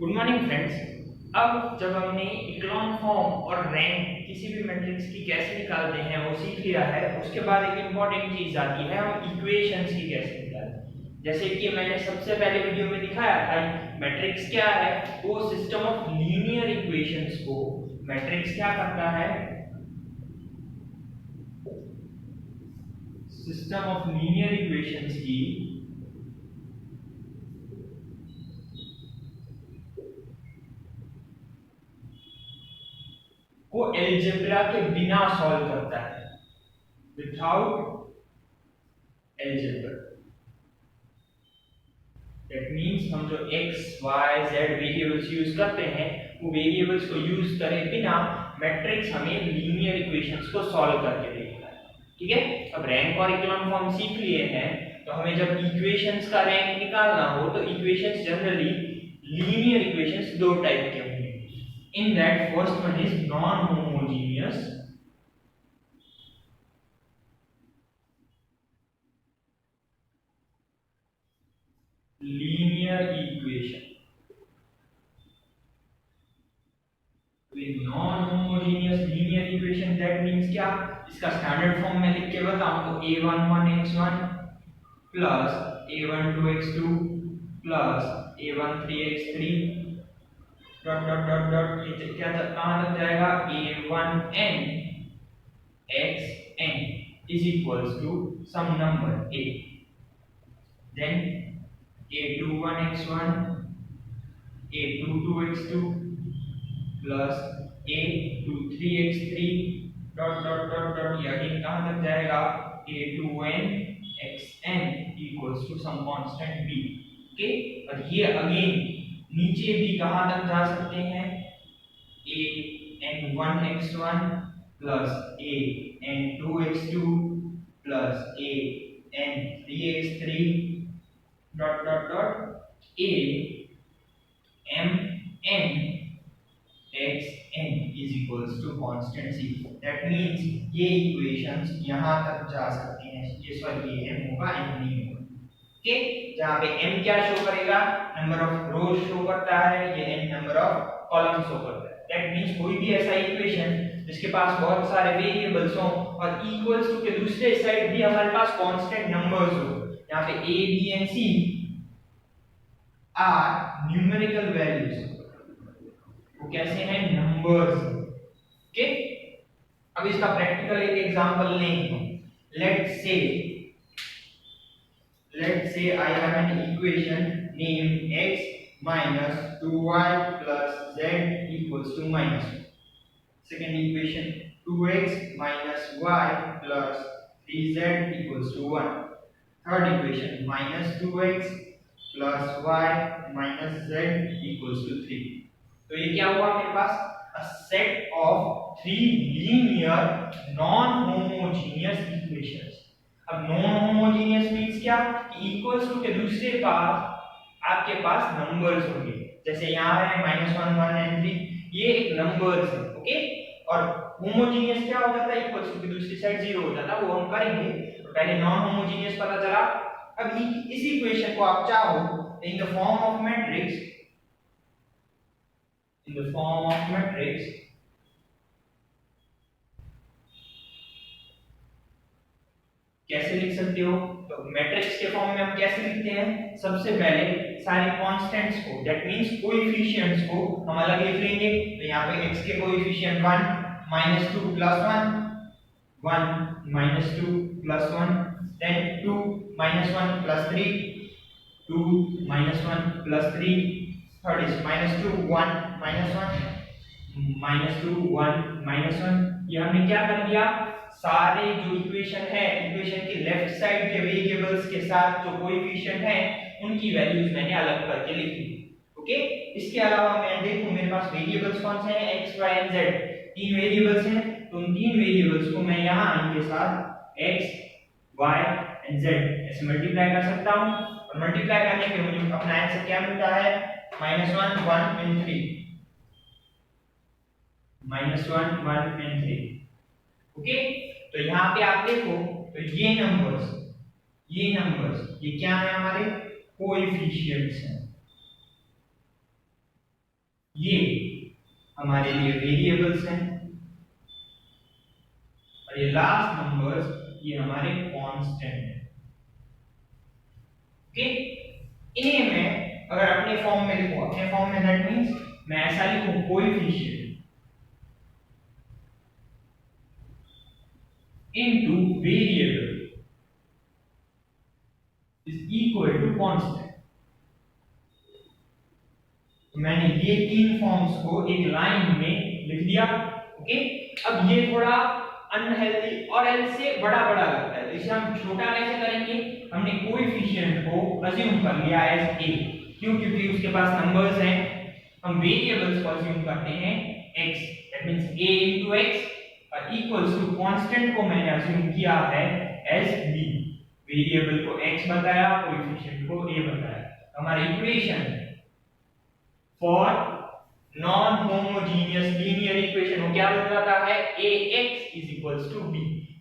Good morning friends. अब जब हमने इक्लोन फॉर्म और रैंक किसी भी मैट्रिक्स की कैसे निकालते हैं वो सीख लिया है, उसके बाद एक इम्पॉर्टेंट चीज आती है, हम इक्वेशंस की कैसे निकालते हैं। जैसे कि मैंने सबसे पहले वीडियो में दिखाया था, मैट्रिक्स क्या है, वो सिस्टम ऑफ लीनियर इक्वेशंस को मैट्रिक्स क्या करता है, सिस्टम ऑफ लीनियर इक्वेशंस की को अलजेब्रा के बिना सॉल्व करता है, विदाउट अलजेब्रा। दैट मींस हम जो x, y, z variables use करते हैं, वो वेरिएबल्स को यूज करे बिना मैट्रिक्स हमें लीनियर इक्वेशंस को सॉल्व करके देगा। ठीक है, अब रैंक और इक्लोन फॉर्म सीख लिए हैं, तो हमें जब इक्वेशंस का रैंक निकालना हो तो इक्वेशंस जनरली लीनियर इक्वेशंस दो टाइप के होंगे। In that first one is non homogeneous linear equation। Non homogeneous linear equation that means क्या, इसका स्टैंडर्ड फॉर्म में लिख के बताऊं तो a11x1 plus a12x2 plus a13x3 dot dot dot dot, ये क्या कहां तक जाएगा, a1n xn is equals to some number a, then a21x1 a22x2 plus a23x3 dot dot dot dot, ये अगेन कहां तक जाएगा, a2n xn equals to some constant b। Okay, और ये अगेन नीचे भी कहां तक जा सकते हैं, an1x1 plus an2x2 plus an3x3 dot dot dot a mn xn is equals to constant c। that means ये इक्वेशंस यहां तक जा सकते हैं, ये सॉरी ये m होगा, n नहीं होगा। ओके, जहां पे m क्या शो करेगा, नंबर ऑफ रोज शो करता है, ये n number of column show करता है। that means कोई भी ऐसा इक्वेशन जिसके पास बहुत सारे वेरिएबल्स हो और इक्वल्स टू के दूसरे साइड भी हमारे पास कांस्टेंट नंबर्स हो, यहाँ पे a b and c are numerical values, वो कैसे हैं, नंबर्स। ओके, अब इसका प्रैक्टिकल एक एग्जांपल लेंगे। Let's say I have an equation named x minus 2y plus z equals to -2. Second equation 2x minus y plus 3z equals to 1. Third equation minus 2x plus y minus z equals to 3. तो ये क्या हुआ मेरे पास, a set of three linear non-homogeneous equations। अब non homogeneous means क्या, equals to के दूसरे पास आपके पास नंबर्स होंगे, जैसे यहाँ है -1 1 and 3, ये एक नंबर्स है। ओके, और होमोजेनियस क्या हो जाता है, इक्वल्स टू के दूसरी साइड 0 हो जाता है, वो हम करेंगे। तो पहले नॉन होमोजेनियस पता चला। अब इस इक्वेशन को आप चाहो इन the form of matrix, in the form of matrix कैसे लिख सकते हो, तो मैट्रिक्स के फॉर्म में हम कैसे लिखते हैं, सबसे पहले सारे कांस्टेंट्स को, दैट मींस कोएफिशिएंट्स को हम अलग लिख लेंगे। तो यहाँ पे x के coefficient 1 -2 plus 1 1 -2 plus 1, then 2 -1 plus 3 2 -1 plus 3, third is -2 1 -1 -2 1 -1। ये हमने क्या कर दिया, सारे जो इक्वेशन है, इक्वेशन के लेफ्ट साइड के वेरिएबल्स के साथ जो कोएफिशिएंट है उनकी वैल्यूज मैंने अलग करके लिख दी। ओके, इसके अलावा मैं देखूं मेरे पास वेरिएबल्स कौन से हैं, x y and z, तीन वेरिएबल्स हैं, तो उन तीन वेरिएबल्स को मैं यहां इनके साथ x y and z ऐसे मल्टीप्लाई कर सकता हूं, और मल्टीप्लाई करने पे मुझे अपना आंसर क्या मिलता है, -1 1 and 3, -1 1 and 3। ओके, तो यहाँ पे आप देखो तो ये नंबर्स ये क्या है, हमारे कोएफिशिएंट्स हैं। ये हमारे लिए वेरिएबल्स हैं और ये लास्ट नंबर्स ये हमारे कांस्टेंट हैं। ओके, इन्हें मैं अगर अपने फॉर्म में लिखूं, अपने फॉर्म में दैट मींस मैं ऐसा लिखूं coefficient into variable is equal to constant. मैंने ये तीन फॉर्म्स को एक लाइन में लिख दिया। ओके, अब ये थोड़ा अनहेल्दी और एल से बड़ा बड़ा लगता है, इसे हम छोटा कैसे करेंगे? हमने कोएफिशिएंट को अज्यूम कर लिया एज a, क्यों? क्योंकि उसके पास नंबर्स हैं। हम वेरिएबल्स को अज्यूम करते हैं x, that means a into x और इक्वल्स टू कांस्टेंट को मैंने अज्यूम किया है एज b। वेरिएबल को x बताया, कोएफिशिएंट को a बताया। हमारा equation for non homogeneous linear equation वो क्या बताता है? ax is equals to b,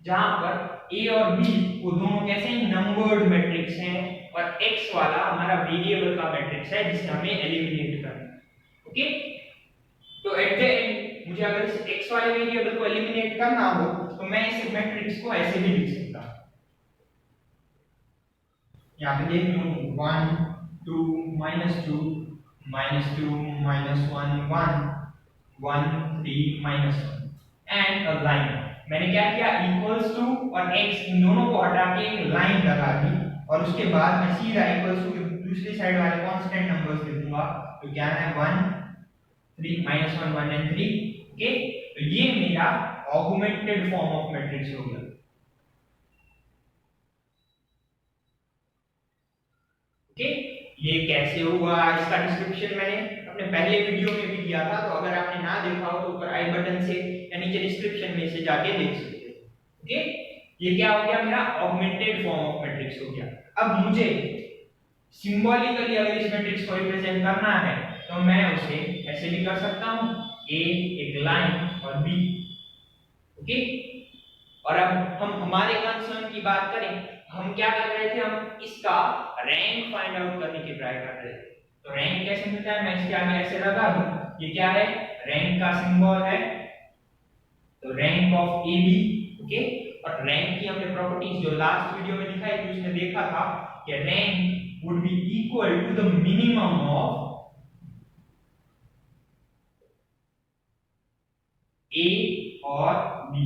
जहां पर a और b वो दोनों कैसे नंबर्ड मैट्रिक्स हैं और x वाला हमारा वेरिएबल का मैट्रिक्स है जिसे हमें एलिमिनेट करना है। ओके, तो एट द एंड मुझे अगर इस x वाले वेरिएबल को एलिमिनेट करना हो तो मैं इस मैट्रिक्स को ऐसे भी लिख सकता हूं। यहां पे देख लूं 1 2 -2 -2 -1 1 1 3 -1 एंड अ लाइन। मैंने क्या किया? इक्वल्स टू और x इन दोनों को हटा के एक लाइन लगा दी और उसके बाद मैं सीधा इक्वल्स टू के दूसरी साइड वाले कांस्टेंट नंबर्स लिखूंगा। तो क्या है? 1 3 -1 1 एंड 3। ओके, तो ये मेरा ऑगमेंटेड फॉर्म ऑफ मैट्रिक्स हो गया। ओके, ये कैसे हुआ इसका डिस्क्रिप्शन मैंने अपने पहले वीडियो में भी दिया था, तो अगर आपने ना देखा हो तो ऊपर आई बटन से या नीचे डिस्क्रिप्शन में से जाके देख सकते हो। ओके, ये क्या हो गया? मेरा ऑगमेंटेड फॉर्म ऑफ मैट्रिक्स हो गया। अब मुझे सिंबॉलिकली अगर इस मैट्रिक्स को रिप्रेजेंट करना है तो मैं उसे ऐसे भी कर सकता हूं, a एक लाइन और b। ओके, और अब हम हमारे कंसर्न की बात करें, हम क्या कर रहे थे? हम इसका रैंक फाइंड आउट करने की ट्राई कर रहे थे। तो रैंक कैसे मिलता है? मैं इसके आगे ऐसे लगा दूं, ये क्या है? रैंक का सिंबल है, तो रैंक ऑफ AB। ओके, और रैंक की हमने प्रॉपर्टीज जो लास्ट वीडियो में दिखाई थी उसमें देखा था कि rank would be equal to the minimum of A और B,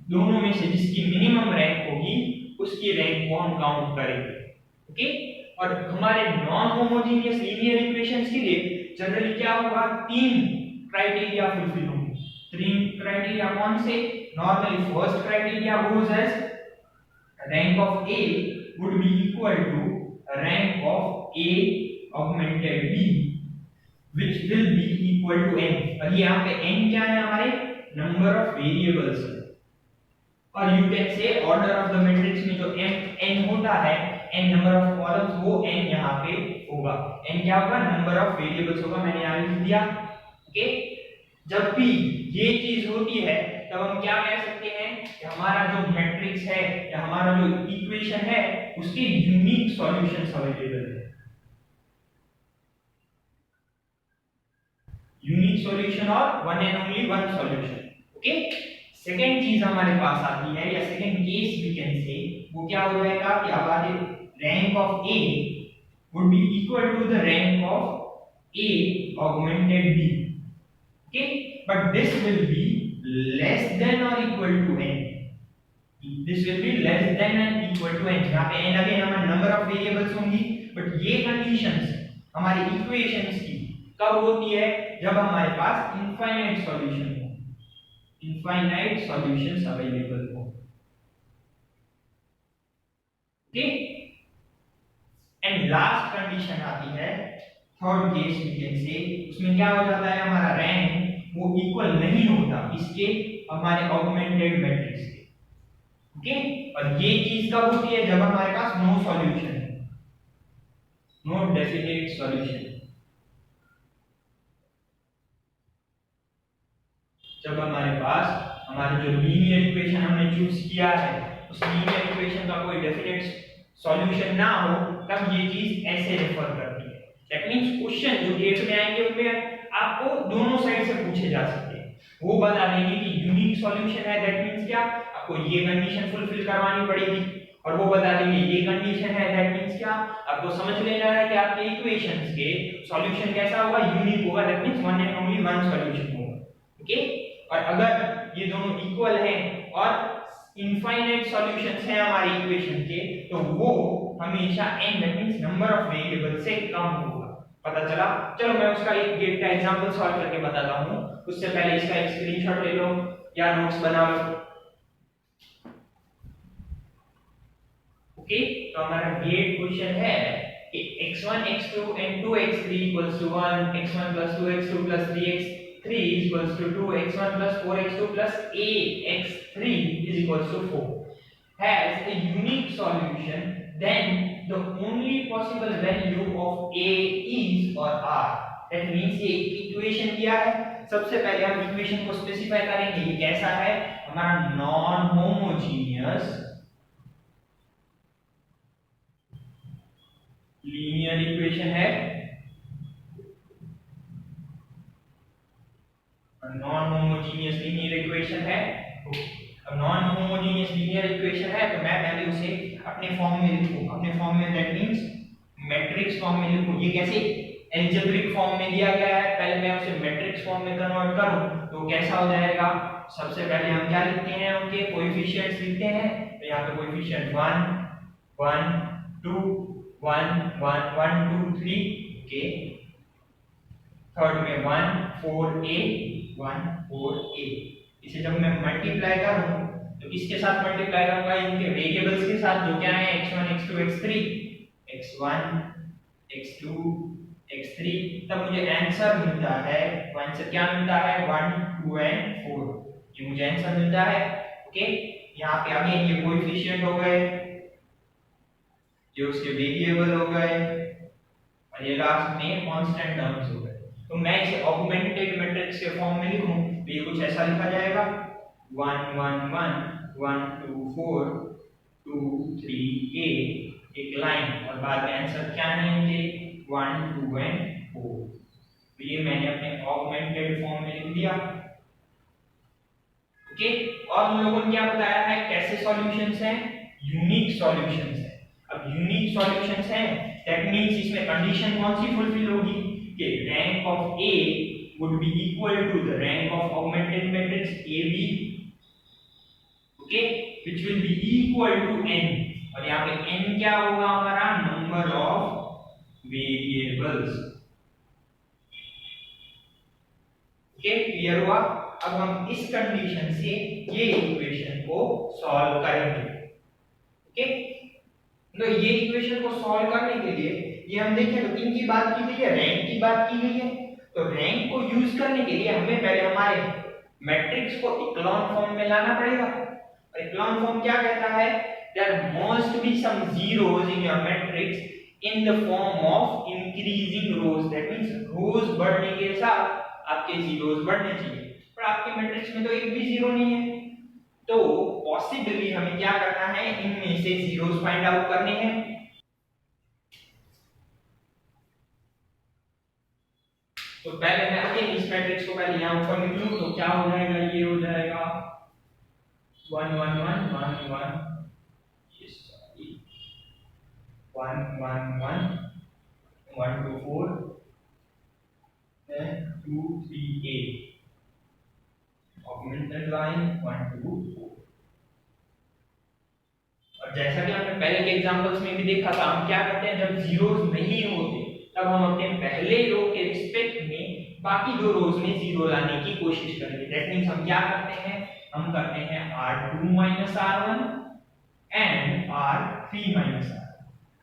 दोनों में से जिसकी मिनिमम रैंक होगी उसकी रैंक को हम काउंट करेंगे। ओके, और हमारे नॉन होमोजेनियस लीनियर इक्वेशंस के लिए जनरली क्या होगा? तीन क्राइटेरिया फुलफिल होंगे। तीन क्राइटेरिया कौन से? Normally first criteria goes as rank of A would be equal to rank of A augmented B which will be equal to n। और ये यहाँ पे n क्या है? हमारे नंबर ऑफ वेरिएबल्स है। और you can say order of the matrix में जो n होता है, n नंबर ऑफ कॉलम्स, वो n यहाँ पे होगा। n क्या होगा? नंबर ऑफ वेरिएबल्स होगा, मैंने यहाँ लिख दिया। ओके, जब भी ये चीज होती है तब हम क्या कह सकते हैं कि हमारा जो मैट्रिक्स है या हमारा जो इक्वेशन है उसके यूनिक सॉल्यूशंस अवेलेबल है। यूनिक सॉल्यूशन और one and only one solution. Okay, second चीज हमारे पास आती है या second case we can say, वो क्या हो जाएगा कि हमारे rank of A would be equal to the rank of A augmented B। okay, but this will be less than or equal to n। this will be less than and equal to n। यहाँ पे n again हमारे number of variables होंगी, but ये conditions हमारे equations की कब होती है? जब हमारे पास इनफाइनाइट सॉल्यूशन हो, इनफाइनाइट सॉल्यूशंस अवेलेबल हो। ओके, एंड लास्ट कंडीशन आती है third case we can say, उसमें क्या हो जाता है? हमारा रैंक वो इक्वल नहीं होता इसके हमारे ऑगमेंटेड मैट्रिक्स के। ओके, और ये चीज कब होती है? जब हमारे पास नो सॉल्यूशन है, नो डेफिनेट सॉल्यूशन। जब हमारे पास हमारे जो लीनियर इक्वेशन हमने चूज किया है उस लीनियर इक्वेशन का कोई डेफिनेट सॉल्यूशन ना हो, तब ये चीज ऐसे रेफर करती है। दैट मींस क्वेश्चन जो गेट में आएंगे उनमें आपको दोनों साइड से पूछे जा सकते हैं। वो बता देंगे कि यूनिक सॉल्यूशन है, दैट मींस क्या, आपको ये कंडीशन फुलफिल करवानी पड़ेगी, और वो बता देंगे ये कंडीशन है, दैट मींस क्या, आपको समझ लेना है कि आपके इक्वेशंस के सॉल्यूशन कैसा होगा, यूनिक होगा, that means one and only one solution होगा। ओके, और अगर ये दोनों इक्वल हैं और इनफाइनाइट सॉल्यूशंस हैं हमारे इक्वेशन के, तो वो हमेशा n that means number of variable से कम होगा। पता चला? चलो मैं उसका एक गेट का एग्जांपल सॉल्व करके बताता हूं। उससे पहले इसका एक स्क्रीनशॉट ले लो या नोट्स बना लो। ओके, तो हमारा गेट क्वेश्चन है कि x1 x2 and 2x3 equals to 1, x1 plus 2x2 plus 3x3 equals to 2, x1 plus 4x2 plus ax3 is equals to 4 has a unique solution, then the only possible value of a is or r. That means ये equation दिया है, सबसे पहले हम equation को specify करेंगे। ये कैसा है? हमारा नॉन होमोजीनियस लीनियर इक्वेशन है, नॉन होमोजीनियस लीनियर इक्वेशन है। अब नॉन होमोजीनियस लीनियर इक्वेशन है तो मैं पहले उसे अपने फॉर्म में लिखूं, अपने फॉर्म में दैट मींस मैट्रिक्स फॉर्म में लिखूं। ये कैसे? अलजेब्रिक फॉर्म में दिया गया है, पहले मैं उसे मैट्रिक्स फॉर्म में कन्वर्ट करूं तो कैसा हो जाएगा? सबसे पहले हम क्या लिखते हैं? उनके कोएफिशिएंट्स लिखते हैं। तो यहां पे कोएफिशिएंट 1 1 2 1 1 1 2 3, ओके। थर्ड में 1 4 8 1 4 8। इसे जब मैं मल्टीप्लाई करूं तो किसके साथ मल्टीप्लाई करूंगा? इनके वेरिएबल्स के साथ, जो क्या है x1 x2 x3, x1 x2 x3। तब मुझे आंसर मिलता है, आंसर क्या मिलता है? 1 2 एंड 4, ये मुझे आंसर मिलता है। ओके, यहाँ पे अगेन ये कोएफिशिएंट हो गए, ये उसके वेरिएबल हो गए, और ये लास्ट में कांस्टेंट टर्म्स हो गए। तो मैं इसे ऑगमेंटेड मैट्रिक्स के फॉर्म में लिखूं तो ये कुछ ऐसा लिखा जाएगा 1 1 1 1 2 4 2 3 8, एक लाइन, और बाद में आंसर क्या है इनके 1 2 एंड 4। तो ये मैंने अपने ऑगमेंटेड फॉर्म में लिख दिया। ओके, और हम लोगों ने क्या बताया है कैसे सॉल्यूशंस हैं? यूनिक सॉल्यूशंस हैं। अब यूनिक सॉल्यूशंस हैं, दैट मींस इसमें कंडीशन कौन सी फुलफिल होगी कि rank of A would be equal to the rank of augmented matrix AB, okay, which will be equal to n, और यहाँ पे n क्या होगा? हमारा number of variables. Okay, clear हुआ? अब हम इस कंडीशन से ये इक्वेशन को सॉल्व करेंगे। ओके, तो ये इक्वेशन को सॉल्व करने के लिए ये हम देखें तो इनकी बात की गई है, रैंक की बात की गई है। तो रैंक को यूज करने के लिए हमें पहले हमारे मैट्रिक्स को इक्लोन फॉर्म में लाना पड़ेगा। और इक्लोन फॉर्म क्या कहता है? There must be some zeros in your matrix in the form of increasing rows, that means rows बढ़ने के साथ आपके जीरोस बढ़ने चाहिए, पर आपके मैट्रिक्स में तो एक भी जीरो नहीं है। तो पॉसिबली हमें क्या करना है? इनमें से जीरोस फाइंड आउट करने हैं। तो पहले मैं अगेन इस मैट्रिक्स को पहले यहां ऊपर लिख लूं तो क्या हो जाएगा? ये हो जाएगा 1 1 1 1 1, ये सॉरी 1 1 1 1 2 4 then 2 3 8, ऑगमेंटेड लाइन 1 2 4। और जैसा कि हमने पहले के एग्जांपल्स में भी देखा था, हम क्या करते हैं जब जीरोस नहीं होते तब हम अपने पहले रो के रिस्पेक्ट में बाकी दो रोज में जीरो लाने की कोशिश करेंगे। दैट मींस हम क्या करते हैं? हम करते हैं r2 r1 and r3 r।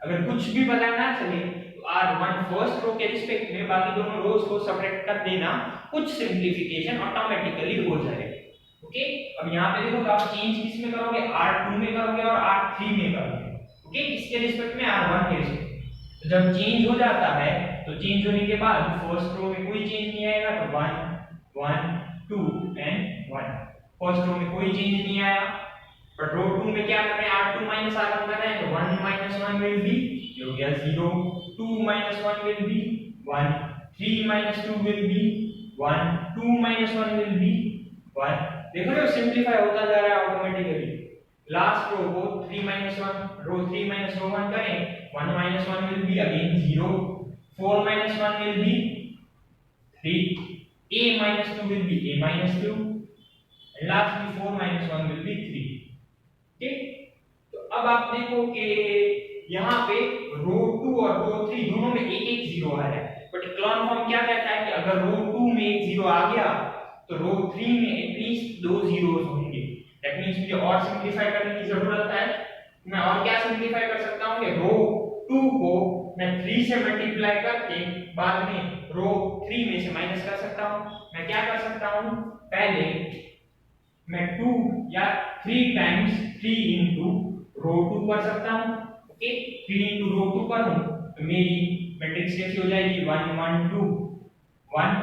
अगर कुछ भी पता ना चले तो r1 फर्स्ट रो के रिस्पेक्ट में बाकी दोनों रोज को सब्ट्रैक्ट कर देना, कुछ सिंपलीफिकेशन ऑटोमेटिकली हो जाएगा। ओके, अब यहाँ पे देखो तो आप चेंज किस में करोगे? r2 में करोगे और r3 में करोगे। ओके, किसके रिस्पेक्ट में? r1 के रिस्पेक्ट। तो जब चेंज हो जाता है तो चेंज होने के बाद फर्स्ट रो में कोई चेंज नहीं आएगा, तो 1 1 2 एंड 1। फर्स्ट रो में कोई चेंज नहीं आया, पर रो 2 में क्या कर रहे हैं? r2 r1 कर रहे हैं, तो 1 1 विल बी, ये हो गया 0, 2 1 will be 1, 3 minus 2 will be 1, 2 minus 1 will be 1। देखो ये सिंपलीफाई होता जा रहा है ऑटोमेटिकली। लास्ट रो को 3 minus 1, रो 3 minus रो 1 करें, 1 minus 1 will be again 0, 4 minus 1 will be 3, a minus 2 will be a minus 2, and lastly 4 minus 1 will be 3। ठीक, तो अब आप देखो कि यहाँ पे रो 2 और रो 3 दोनों में एक एक जीरो आ रहा है, बट इक्लॉन फॉर्म क्या कहता है कि अगर रो 2 में एक जीरो आ गया तो रो 3 में एटलीस्ट दो जीरोस होंगे। दैट मींस मुझे और सिंपलीफाई करने की जरूरत है। मैं और क्या सिंपलीफाई कर सकता हूँ कि रो 2 को मैं 3 से मल्टीप्लाई करके बाद में रो 3 में से माइनस कर सकता हूँ। मैं क्या कर सकता हूँ, पहले मैं 2 या 3 टाइम्स 3 इनटू रो 2 कर सकता हूँ। ओके, 3 इनटू रो 2 करूँ तो मेरी मैट्रिक्स कैसी हो जाएगी, 1 1 2 1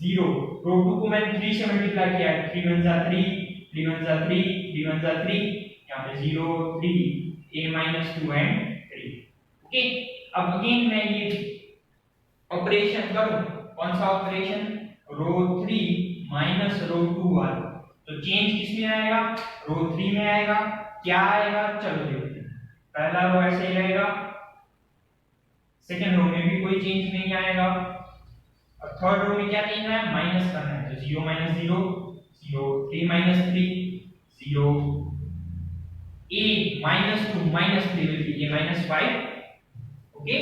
0। रो 2 को मैंने 3 से मल्टीप्लाई किया, 3 1 जा 3, 3 1 जा 3, 3 1 जा 3, यहाँ पे 0 3 a minus 2 and 3। ओके, अब अगेन मैं ये ऑपरेशन करूं, कौन सा ऑपरेशन, रो 3 माइनस रो 2 वाला, तो चेंज किस में आएगा, रो 3 में आएगा। क्या आएगा, चलो देखते हैं। पहला रो ऐसे ही रहेगा, सेकंड रो में भी कोई चेंज नहीं आएगा, और थर्ड रो में क्या चेंज है, माइनस करना है, तो 0 minus 0 0, 3 minus 3 0, a minus 2 minus 3 will be a minus 5। Okay,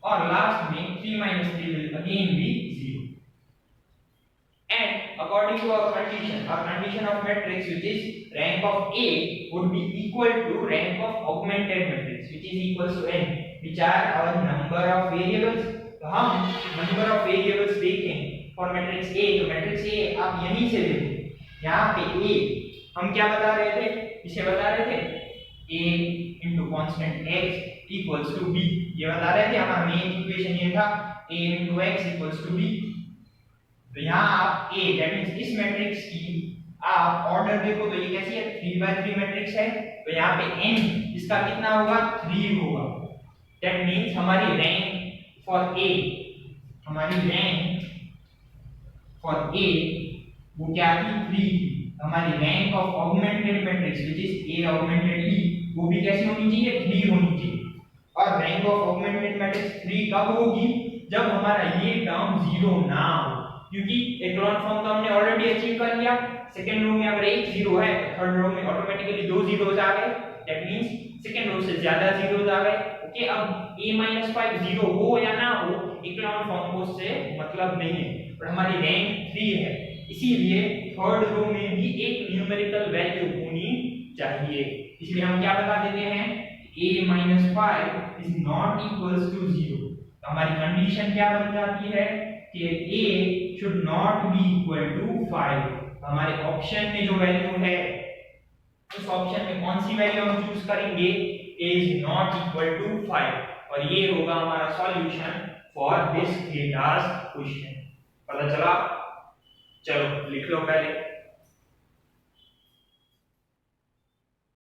और लास्ट में 3 minus 3 will again be 0। And according to our condition of matrix, which is rank of A would be equal to rank of augmented matrix, which is equals to n, which are our number of variables। तो हम number of variables देखें for matrix A, तो matrix A आप यहीं से देखो, यहाँ पे A हम क्या बता रहे थे, इसे बता रहे थे A into constant x equals to b, ये बता रहे थे। हमारा मेन इक्वेशन ये था A into x equals to b। तो यहाँ आप A, दैट मींस इस मैट्रिक्स की आप ऑर्डर देखो तो ये कैसी है, 3 by 3 मैट्रिक्स है, तो यहाँ पे n इसका कितना होगा, 3 होगा। दैट मींस हमारी रैंक फॉर A, हमारी रैंक फॉर A वो क्या थी, 3 थी। हमारी rank of augmented matrix which is A augmented E वो भी कैसी होनी चाहिए, 3 होनी चाहिए। और रैंक ऑफ ऑगमेंटेड मैट्रिक्स 3 कब होगी, जब हमारा ये टर्म 0 ना हो, क्योंकि एक्लॉन फॉर्म तो हमने ऑलरेडी अचीव कर लिया। सेकंड रो में अगर एक जीरो है तो थर्ड रो में ऑटोमेटिकली दो जीरोस आ गए, दैट मींस सेकंड रो से ज्यादा जीरोस आ गए। ओके, अब a-5 0 हो या ना हो, एक्लॉन फॉर्म को उससे मतलब नहीं है, पर हमारी रैंक 3 है, इसीलिए थर्ड रो में भी एक न्यूमेरिकल वैल्यू होनी चाहिए। इसलिए हम क्या बता देते हैं, a-5 is not equals to 0। तो हमारी कंडीशन क्या बन जाती है कि a should not be equal to 5। तो हमारे ऑप्शन में जो वैल्यू है उस ऑप्शन में कौन सी वैल्यू हम चूज करेंगे, a is not equal to 5, और ये होगा हमारा सॉल्यूशन फॉर दिस थीटास क्वेश्चन। पता चला, चलो लिख लो पहले।